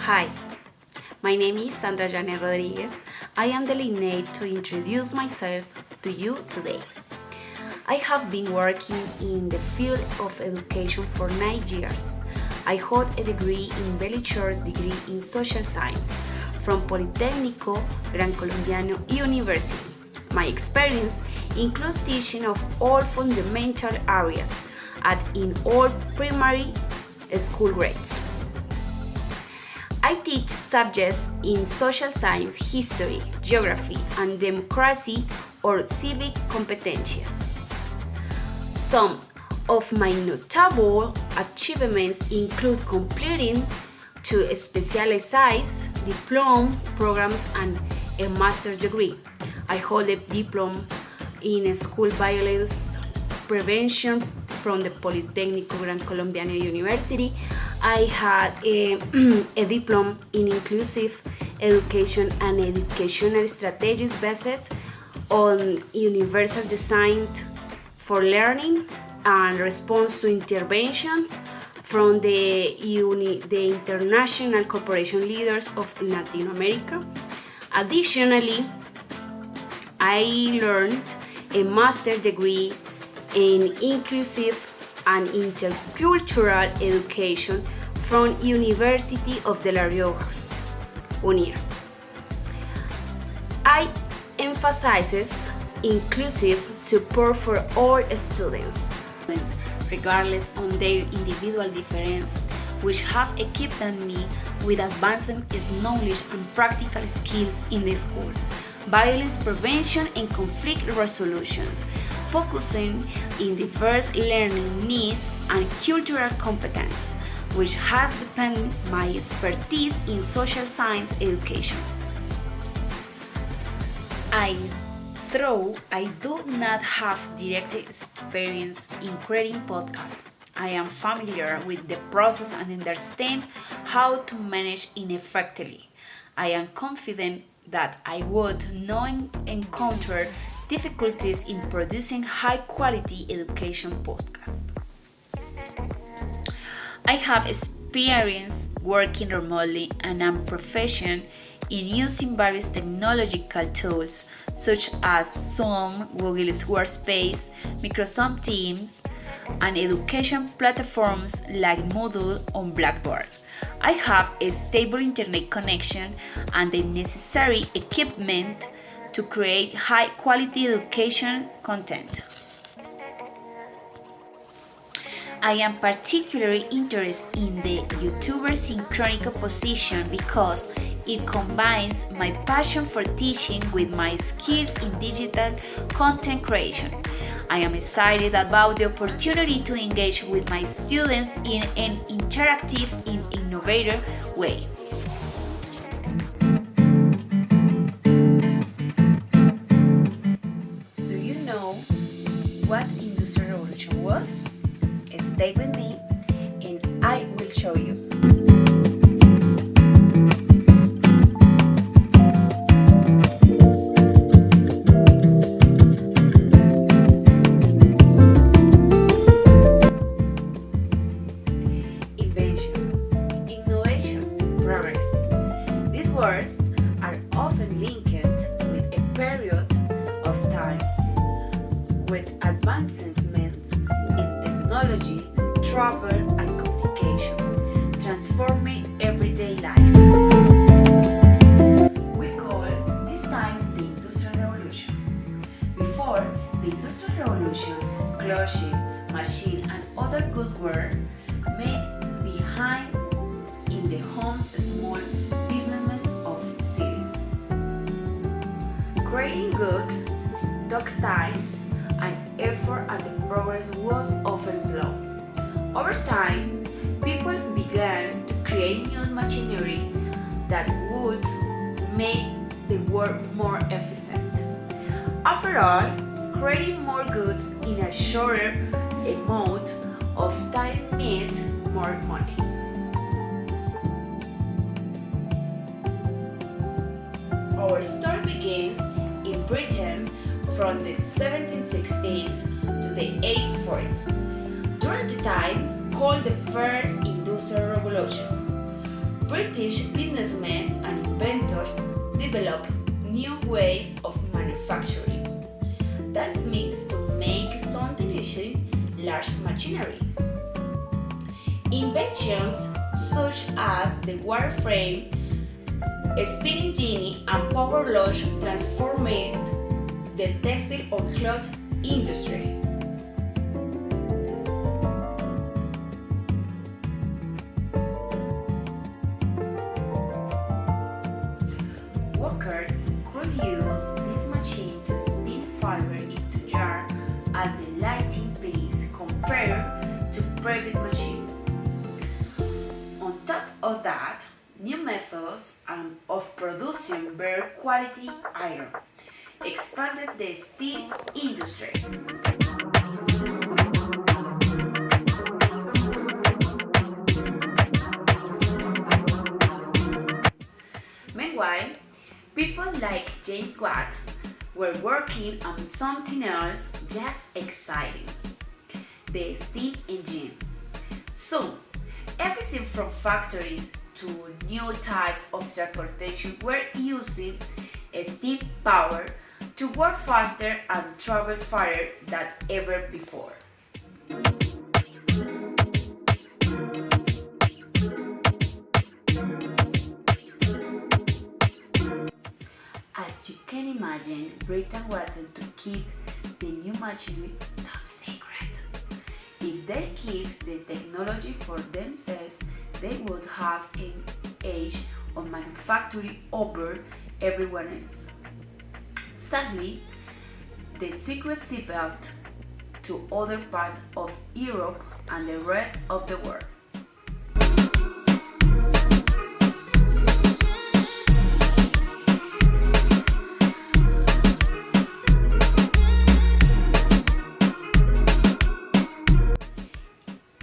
Hi, my name is Sandra Jane Rodriguez. I am delighted to introduce myself to you today. I have been working in the field of education for 9 years. I hold a degree in bachelor's degree in social science from Politécnico Gran Colombiano University. My experience includes teaching of all fundamental areas at in all primary school grades. I teach subjects in social science, history, geography, and democracy or civic competencies. Some of my notable achievements include completing two specialized diploma programs and a master's degree. I hold a diploma in school violence prevention from the Politécnico Gran Colombiano University. I had a diploma in inclusive education and educational strategies based on universal design for learning and response to interventions from the International Corporation Leaders of Latin America. Additionally, I learned a master's degree in inclusive and intercultural education from University of De La Rioja, UNIR. I emphasizes inclusive support for all students, regardless of their individual differences, which have equipped me with advancing knowledge and practical skills in the school, violence prevention and conflict resolutions, focusing in diverse learning needs and cultural competence, which has deepened my expertise in social science education. Though I do not have direct experience in creating podcasts, I am familiar with the process and understand how to manage it effectively. I am confident that I would not encounter difficulties in producing high-quality education podcasts. I have experience working remotely and am proficient in using various technological tools such as Zoom, Google's Workspace, Microsoft Teams, and education platforms like Moodle or Blackboard. I have a stable internet connection and the necessary equipment to create high-quality education content. I am particularly interested in the YouTuber synchronic position because it combines my passion for teaching with my skills in digital content creation. I am excited about the opportunity to engage with my students in an interactive and innovative way. Do you know what Industrial Revolution was? Stay with me and I will show you. Invention, innovation, progress. These words are often linked with a period of time with advancements in technology, travel, and communication, transforming everyday life. We call this time the Industrial Revolution. Before the Industrial Revolution, clothing, machine, and other goods were made behind in the homes small businesses of cities. Creating goods took time and effort, and the progress was often slow. Over time, people began to create new machinery that would make the work more efficient. After all, creating more goods in a shorter amount of time meant more money. Our story begins in Britain from the 1760s to the 1840s, during the time called the First Industrial Revolution. British businessmen and inventors developed new ways of manufacturing that means to make something using large machinery. Inventions such as the wireframe, spinning jenny, and power loom transformed the textile or cloth industry. Workers could use this machine to spin fiber into yarn at the lightning pace compared to previous machine. On top of that, new methods of producing better quality iron expanded the steel industry. Meanwhile, people like James Watt were working on something else just exciting: the steam engine. Soon, everything from factories to new types of transportation were using steam power to work faster and travel farther than ever before. As you can imagine, Britain wanted to keep the new machinery top secret. If they keep the technology for themselves, they would have an edge on manufacturing over everyone else. Sadly, the secret seeped out to other parts of Europe and the rest of the world.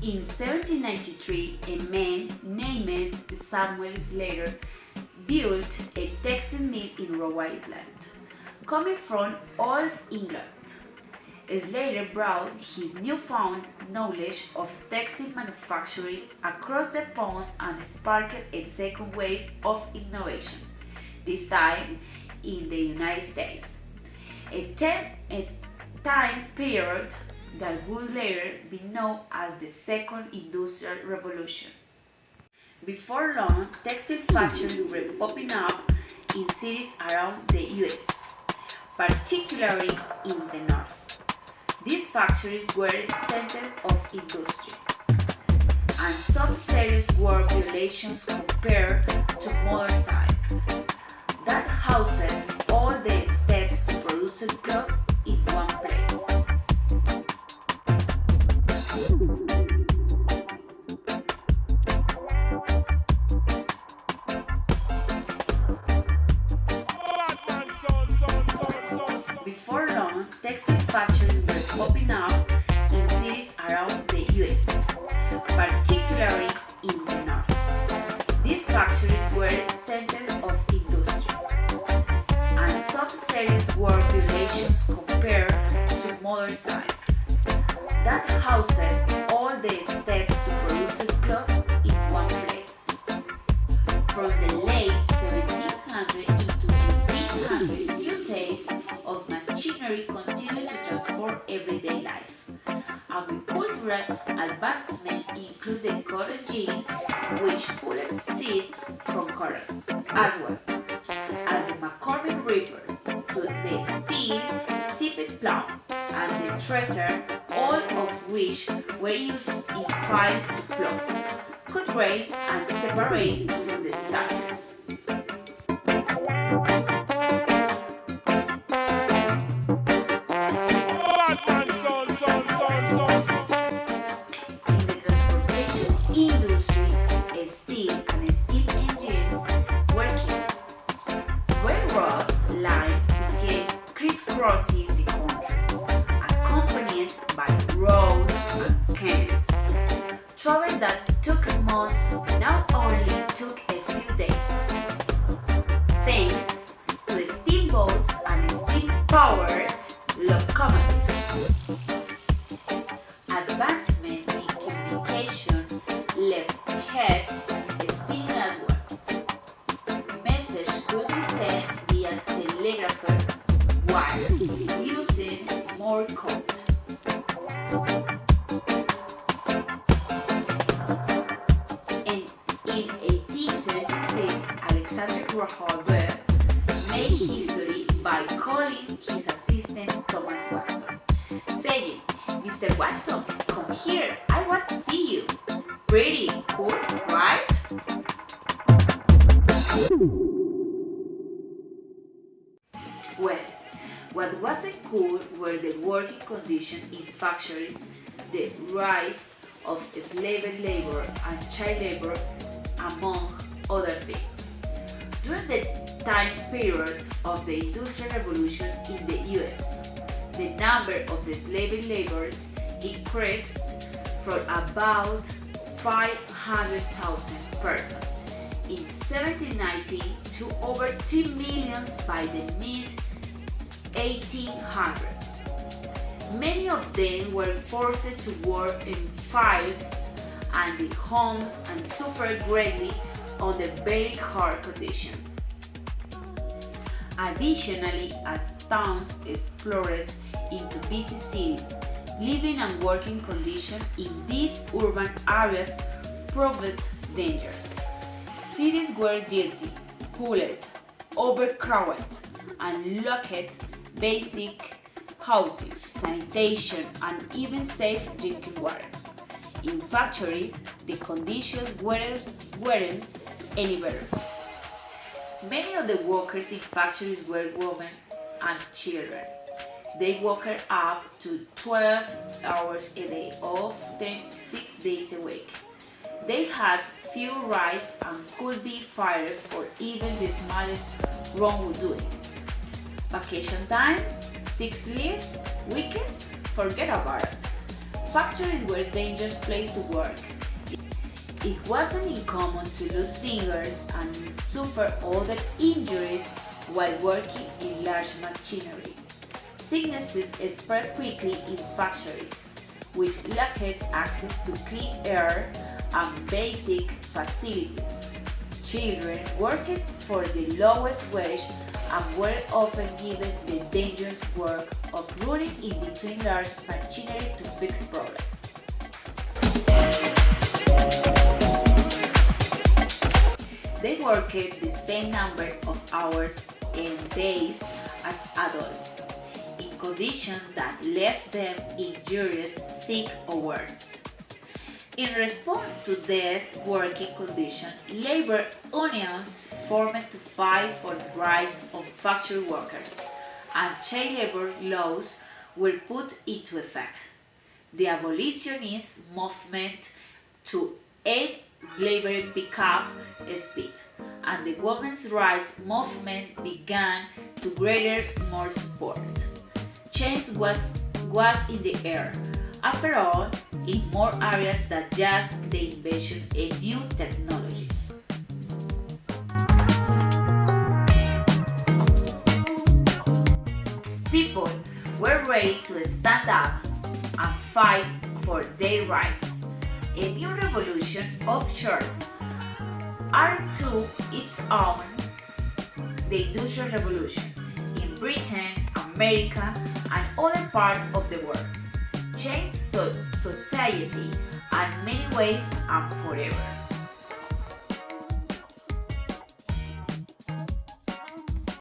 In 1793, a man named Samuel Slater built a textile mill in Rhode Island, coming from Old England. Slater brought his newfound knowledge of textile manufacturing across the pond and sparked a second wave of innovation, this time in the United States. A time period that would later be known as the Second Industrial Revolution. Before long, textile factories were popping up in cities around the US, particularly in the north. These factories were centers of industry, and some serious work violations compared to modern times. That housed all the steps to produce cloth in one place. Before long, textile factories were popping up in cities around the US, particularly in the north. These factories were centers of industry, and some serious work violations compared to modern times. That housed all the steps to produce cloth in one place. From the late 1700s into 1800s, new types of machinery continued to transform everyday life. Agricultural advancement include the cotton gin, which pulled seeds from cotton, as well as the McCormick Reaper, to the steel-tipped plow and the thresher, all of which were used in files to plow, cut grain, and separate from the stalks. In the transportation industry, steel and steam engines were key. Railroads lines began crisscrossing the country, accompanied by roads and canals. Travel that took months now only took a few days, thanks to steamboats and steam-powered locomotives. Advancement in communication left heads spinning as well. were the working conditions in factories, the rise of slave labor and child labor, among other things. During the time period of the Industrial Revolution in the US, the number of the slave laborers increased from about 500,000 persons in 1790 to over 2 million by the mid-1800s. Many of them were forced to work in fields and the homes and suffered greatly under very hard conditions. Additionally, as towns explored into busy cities, living and working conditions in these urban areas proved dangerous. Cities were dirty, polluted, overcrowded, and lacked basic housing, sanitation, and even safe drinking water. In factories, the conditions weren't any better. Many of the workers in factories were women and children. They worked up to 12 hours a day, often 6 days a week. They had few rights and could be fired for even the smallest wrongdoing. Vacation time, sick leave, weekends, forget about it. Factories were a dangerous place to work. It wasn't uncommon to lose fingers and suffer other injuries while working in large machinery. Sicknesses spread quickly in factories, which lacked access to clean air and basic facilities. Children worked for the lowest wage and were often given the dangerous work of running in between large machinery to fix problems. They worked the same number of hours and days as adults, in conditions that left them injured, sick, or worse. In response to these working conditions, labor unions formed to fight for the rights of factory workers, and child labor laws were put into effect. The abolitionist movement to end slavery picked up speed, and the women's rights movement began to gather more support. Change was in the air, after all, in more areas than just the invention of new technologies. People were ready to stand up and fight for their rights. A new revolution of sorts are to its own the Industrial Revolution in Britain, America, and other parts of the world. Changed society in many ways and forever.